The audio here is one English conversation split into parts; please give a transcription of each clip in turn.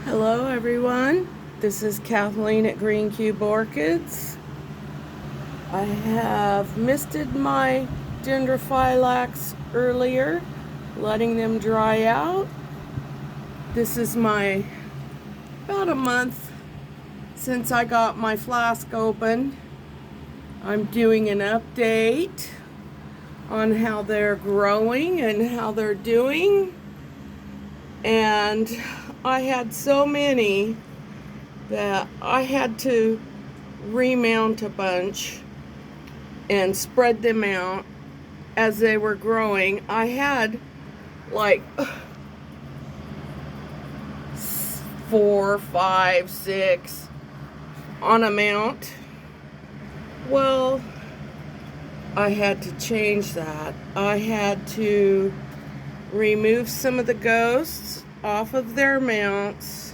Hello everyone, this is Kathleen at Greencubeorchids. I have misted my Dendrophylax earlier, letting them dry out. This is about a month since I got my flask opened. I'm doing an update on how they're growing and how they're doing. And I had so many that I had to remount a bunch and spread them out as they were growing. I had like 4, 5, 6 on a mount. Well, I had to change that. I had to remove some of the ghosts off of their mounts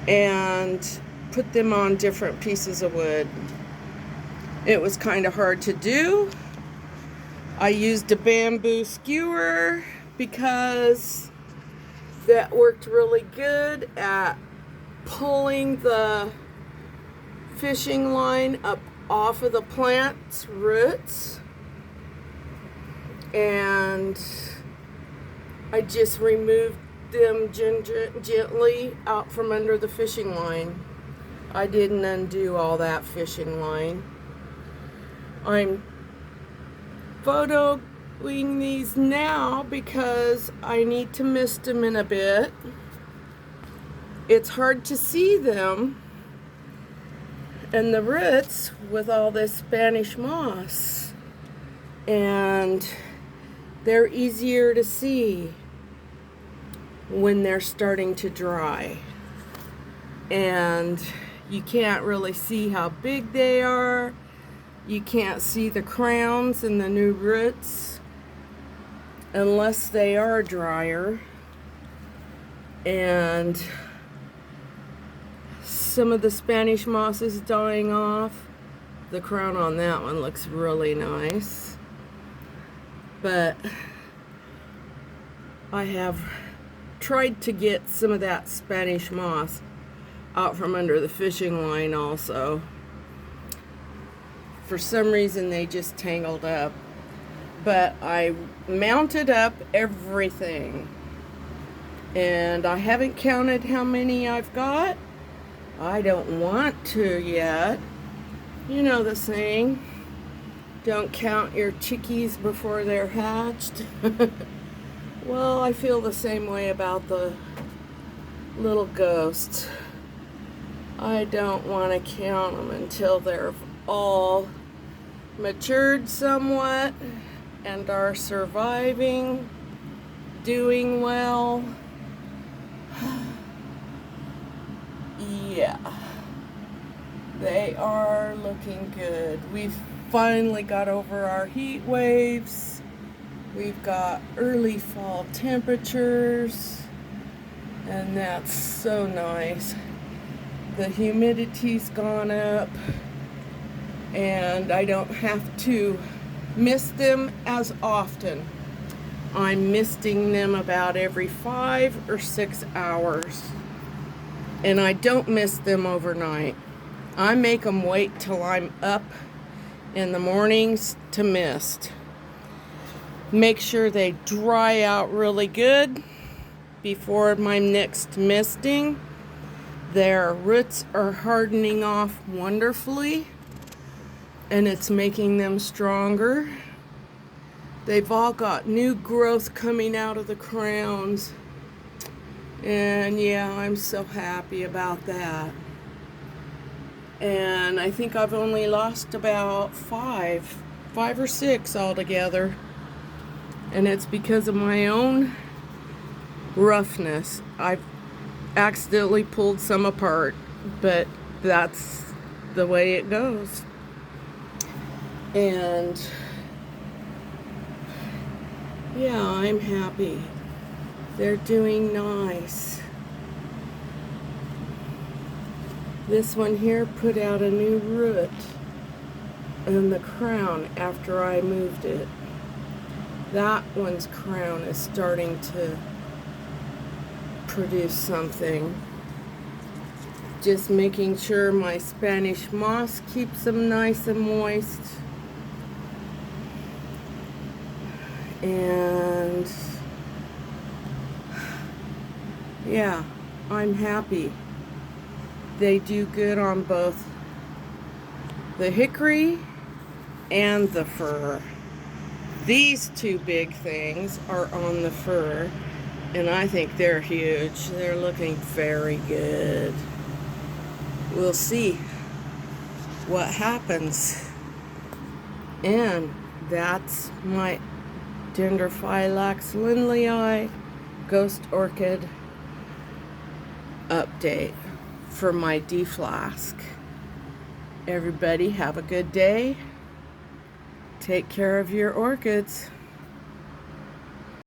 and put them on different pieces of wood. It was kind of hard to do. I used a bamboo skewer because that worked really good at pulling the fishing line up off of the plant's roots. And I just removed them gently out from under the fishing line. I didn't undo all that fishing line. I'm photoing these now because I need to mist them in a bit. It's hard to see them and the roots with all this Spanish moss, and they're easier to see when they're starting to dry. And you can't really see how big they are. You can't see the crowns and the new roots unless they are drier. And some of the Spanish moss is dying off. The crown on that one looks really nice. But I have tried to get some of that Spanish moss out from under the fishing line also. For some reason they just tangled up. But I mounted up everything. And I haven't counted how many I've got. I don't want to yet. You know the saying. Don't count your chickies before they're hatched. Well, I feel the same way about the little ghosts. I don't want to count them until they're all matured somewhat and are surviving, doing well. Yeah, they are looking good. We've finally got over our heat waves. We've got early fall temperatures, and that's so nice. The humidity's gone up, and I don't have to mist them as often. I'm misting them about every 5 or 6 hours, and I don't mist them overnight. I make them wait till I'm up in the mornings to mist. Make sure they dry out really good before my next misting. Their roots are hardening off wonderfully, and it's making them stronger. They've all got new growth coming out of the crowns, and yeah, I'm so happy about that. And I think I've only lost about 5 or 6 altogether. And it's because of my own roughness. I've accidentally pulled some apart, but that's the way it goes. And yeah, I'm happy. They're doing nice. This one here put out a new root in the crown after I moved it. That one's crown is starting to produce something. Just making sure my Spanish moss keeps them nice and moist. And yeah, I'm happy. They do good on both the hickory and the fir. These two big things are on the fir, and I think they're huge. They're looking very good. We'll see what happens. And that's my Dendrophylax lindleyi ghost orchid update for my D-flask. Everybody have a good day. Take care of your orchids.